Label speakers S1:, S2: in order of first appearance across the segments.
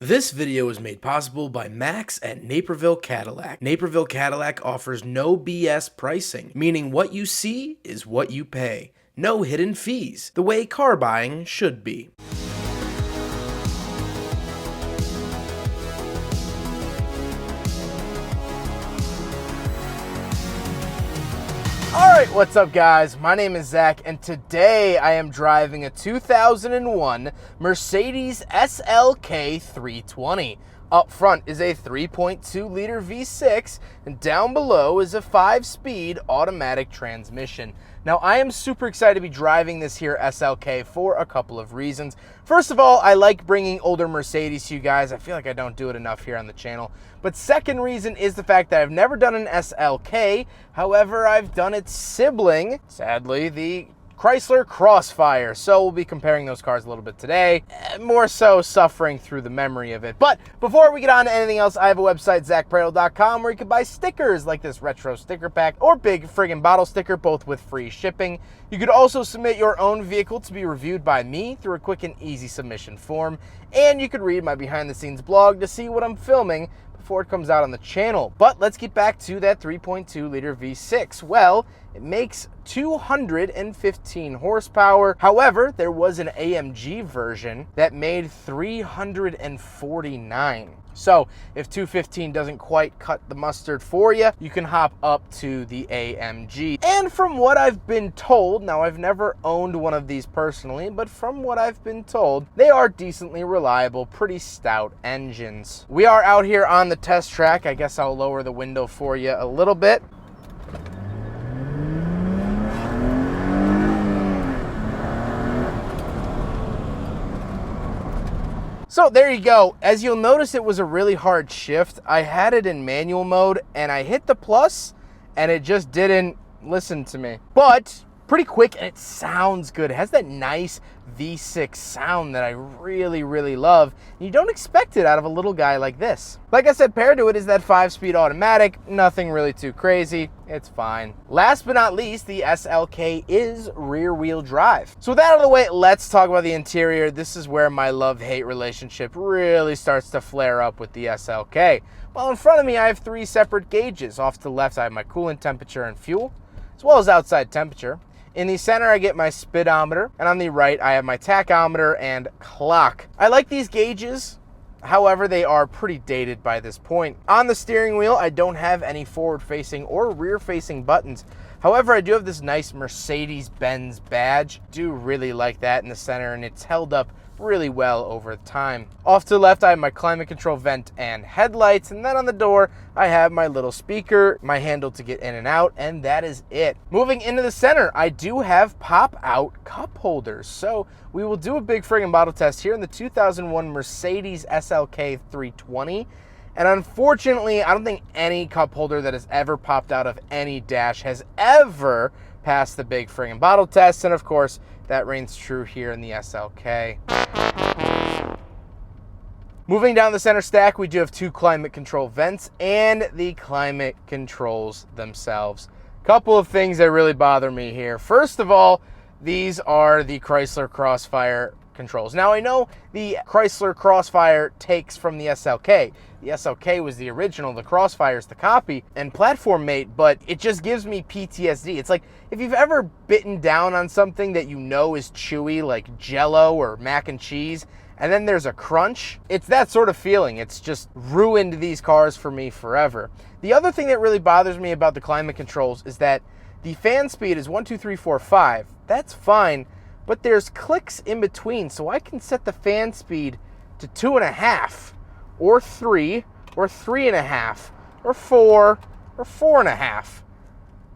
S1: This video is made possible by Max at Naperville Cadillac. Naperville Cadillac offers no BS pricing, meaning what you see is what you pay. No hidden fees, the way car buying should be. Alright, what's up guys? My name is Zach and today I am driving a 2001 Mercedes SLK 320. Up front is a 3.2 liter V6 and down below is a 5-speed automatic transmission. Now I am super excited to be driving this here SLK for a couple of reasons. First of all, I like bringing older Mercedes to you guys. I feel like I don't do it enough here on the channel. But second reason is the fact that I've never done an SLK. However, I've done its sibling, sadly, the Chrysler Crossfire. So we'll be comparing those cars a little bit today, more so suffering through the memory of it. But before we get on to anything else, I have a website, zackpraedel.com, where you can buy stickers like this retro sticker pack or big friggin' bottle sticker, both with free shipping. You could also submit your own vehicle to be reviewed by me through a quick and easy submission form. And you could read my behind the scenes blog to see what I'm filming before it comes out on the channel. But let's get back to that 3.2 liter V6. Well, it makes 215 horsepower. However, there was an AMG version that made 349. So if 215 doesn't quite cut the mustard for you, you can hop up to the AMG. And from what I've been told, now I've never owned one of these personally, but from what I've been told, they are decently reliable, pretty stout engines. We are out here on the test track. I guess I'll lower the window for you a little bit. So there you go. As you'll notice, it was a really hard shift. I had it in manual mode and I hit the plus and it just didn't listen to me. But pretty quick and it sounds good. It has that nice V6 sound that I really, really love. And you don't expect it out of a little guy like this. Like I said, paired to it is that 5-speed automatic. Nothing really too crazy. It's fine. Last but not least, the SLK is rear-wheel drive. So with that out of the way, let's talk about the interior. This is where my love-hate relationship really starts to flare up with the SLK. Well, in front of me, I have 3 separate gauges. Off to the left, I have my coolant temperature and fuel, as well as outside temperature. In the center, I get my speedometer, and on the right, I have my tachometer and clock. I like these gauges. However, they are pretty dated by this point. On the steering wheel, I don't have any forward-facing or rear-facing buttons. However, I do have this nice Mercedes-Benz badge. Do really like that in the center, and it's held up really well over time. Off to the left, I have my climate control vent and headlights, and then on the door, I have my little speaker, my handle to get in and out, and that is it. Moving into the center, I do have pop-out cup holders, so we will do a big friggin' bottle test here in the 2001 Mercedes SLK 320. And unfortunately, I don't think any cup holder that has ever popped out of any dash has ever passed the big friggin' bottle test. And of course, that reigns true here in the SLK. Moving down the center stack, we do have 2 climate control vents and the climate controls themselves. Couple of things that really bother me here. First of all, these are the Chrysler Crossfire controls. Now I know the Chrysler Crossfire takes from the SLK. The SLK was the original, the Crossfire is the copy and platform mate, but it just gives me PTSD. It's like if you've ever bitten down on something that you know is chewy, like Jell-O or mac and cheese, and then there's a crunch, it's that sort of feeling. It's just ruined these cars for me forever. The other thing that really bothers me about the climate controls is that the fan speed is 1, 2, 3, 4, 5. That's fine. But there's clicks in between, so I can set the fan speed to 2.5, or 3, or 3.5, or 4, or 4.5.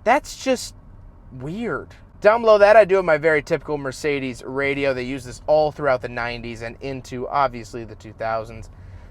S1: That's just weird. Down below that, I do have my very typical Mercedes radio. They use this all throughout the 90s and into, obviously, the 2000s.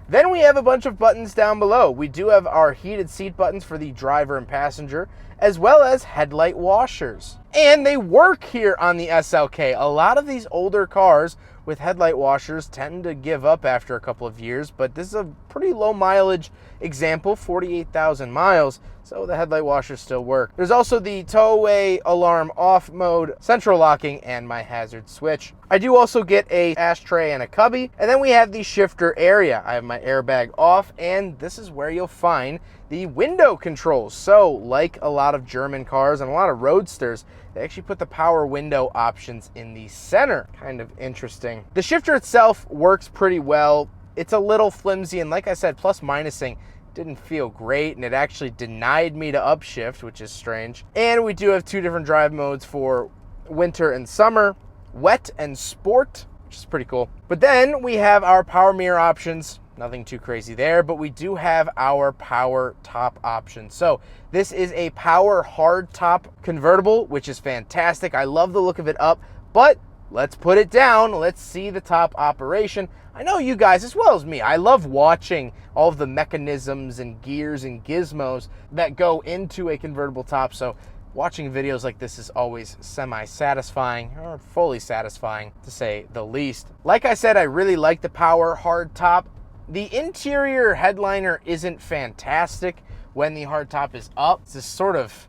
S1: Then we have a bunch of buttons down below. We do have our heated seat buttons for the driver and passenger, as well as headlight washers. And they work here on the SLK. A lot of these older cars with headlight washers tend to give up after a couple of years, but this is a pretty low mileage example, 48,000 miles. so the headlight washers still work. There's also the tow away alarm off mode, central locking, and my hazard switch. I do also get a ashtray and a cubby, and then we have the shifter area. I have my airbag off, and this is where you'll find the window controls. So like a lot of German cars and a lot of roadsters, they actually put the power window options in the center. Kind of interesting. The shifter itself works pretty well. It's a little flimsy, and like I said, plus minusing didn't feel great, and it actually denied me to upshift, which is strange. And we do have two different drive modes for winter and summer, wet and sport, which is pretty cool. But then we have our power mirror options. Nothing too crazy there, but we do have our power top option. So this is a power hard top convertible, which is fantastic. I love the look of it up, but let's put it down. Let's see the top operation. I know you guys, as well as me, I love watching all of the mechanisms and gears and gizmos that go into a convertible top. So watching videos like this is always semi-satisfying, or fully satisfying to say the least. Like I said, I really like the power hard top. The interior headliner isn't fantastic when the hardtop is up. It's this sort of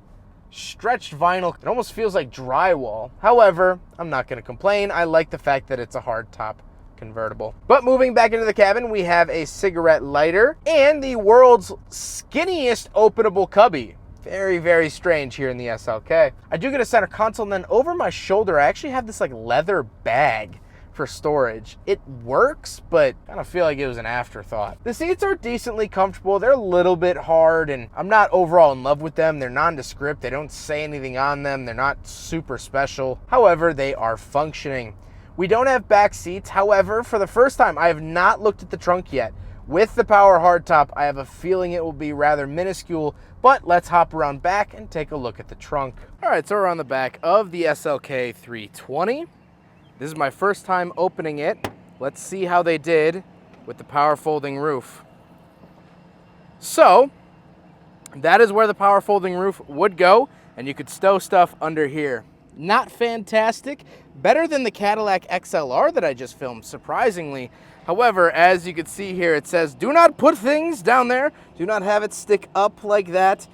S1: stretched vinyl. It almost feels like drywall. However, I'm not going to complain. I like the fact that it's a hardtop convertible. But moving back into the cabin, we have a cigarette lighter and the world's skinniest openable cubby. Very, very strange here in the SLK. I do get a center console, and then over my shoulder, I actually have this like leather bag for storage. It works, but I kind of feel like it was an afterthought. The seats are decently comfortable. They're a little bit hard, and I'm not overall in love with them. They're nondescript. They don't say anything on them. They're not super special. However, they are functioning. We don't have back seats. However, for the first time, I have not looked at the trunk yet. With the power hardtop, I have a feeling it will be rather minuscule, but let's hop around back and take a look at the trunk. All right, so we're on the back of the SLK 320. This is my first time opening it. Let's see how they did with the power folding roof. So, that is where the power folding roof would go, and you could stow stuff under here. Not fantastic. Better than the Cadillac XLR that I just filmed, surprisingly. However, as you can see here, it says, do not put things down there. Do not have it stick up like that.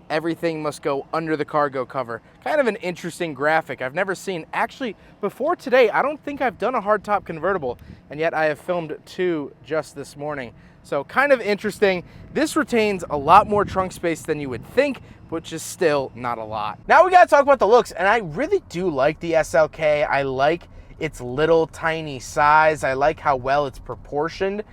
S1: Everything must go under the cargo cover. Kind of an interesting graphic. I've never seen, actually, before today, I don't think I've done a hardtop convertible, and yet I have filmed two just this morning. So kind of interesting. This retains a lot more trunk space than you would think, which is still not a lot. Now we gotta talk about the looks, and I really do like the SLK. I like its little tiny size. I like how well it's proportioned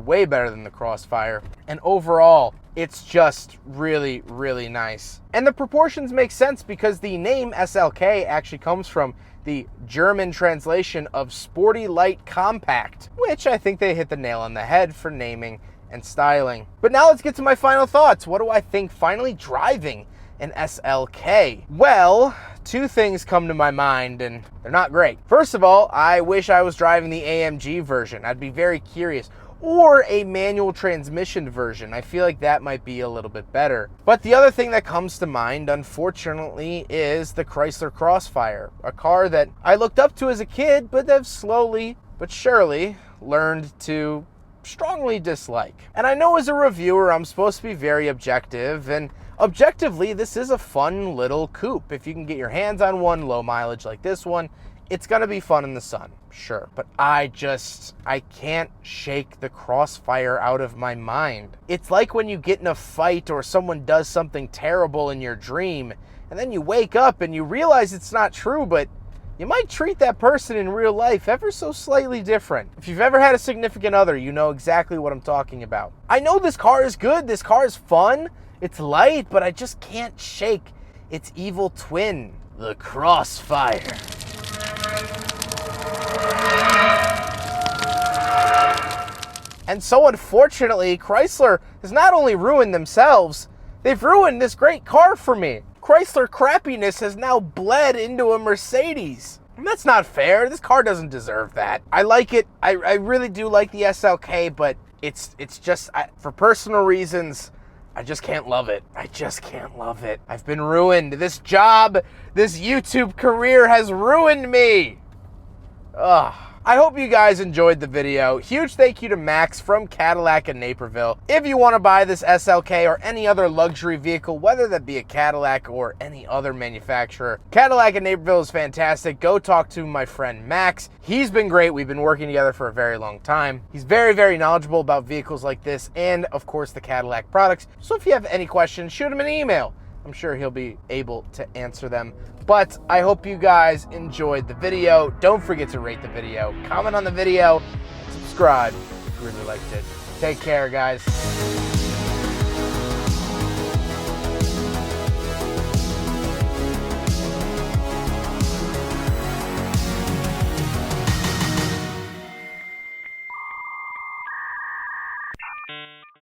S1: way better than the Crossfire. And overall, it's just really, really nice. And the proportions make sense because the name SLK actually comes from the German translation of Sporty Light Compact, which I think they hit the nail on the head for naming and styling. But now let's get to my final thoughts. What do I think finally driving an SLK? Well, two things come to my mind, and they're not great. First of all, I wish I was driving the AMG version. I'd be very curious. Or a manual transmission version. I feel like that might be a little bit better. But the other thing that comes to mind, unfortunately, is the Chrysler Crossfire, a car that I looked up to as a kid, but have slowly but surely learned to strongly dislike. And I know as a reviewer, I'm supposed to be very objective, and objectively, this is a fun little coupe. If you can get your hands on one low mileage like this one, it's gonna be fun in the sun, sure. But I can't shake the Crossfire out of my mind. It's like when you get in a fight or someone does something terrible in your dream, and then you wake up and you realize it's not true, but you might treat that person in real life ever so slightly different. If you've ever had a significant other, you know exactly what I'm talking about. I know this car is good, this car is fun, it's light, but I just can't shake its evil twin, the Crossfire. And so unfortunately, Chrysler has not only ruined themselves, they've ruined this great car for me. Chrysler crappiness has now bled into a Mercedes. And that's not fair. This car doesn't deserve that. I like it. I really do like the SLK, but it's just, for personal reasons, I just can't love it. I just can't love it. I've been ruined. This job, this YouTube career has ruined me. Ugh. I hope you guys enjoyed the video. Huge thank you to Max from Cadillac in Naperville. If you want to buy this SLK or any other luxury vehicle, whether that be a Cadillac or any other manufacturer, Cadillac in Naperville is fantastic. Go talk to my friend Max. He's been great. We've been working together for a very long time. He's very, very knowledgeable about vehicles like this and, of course, the Cadillac products. So if you have any questions, shoot him an email. I'm sure he'll be able to answer them. But I hope you guys enjoyed the video. Don't forget to rate the video, comment on the video, and subscribe if you really liked it. Take care, guys.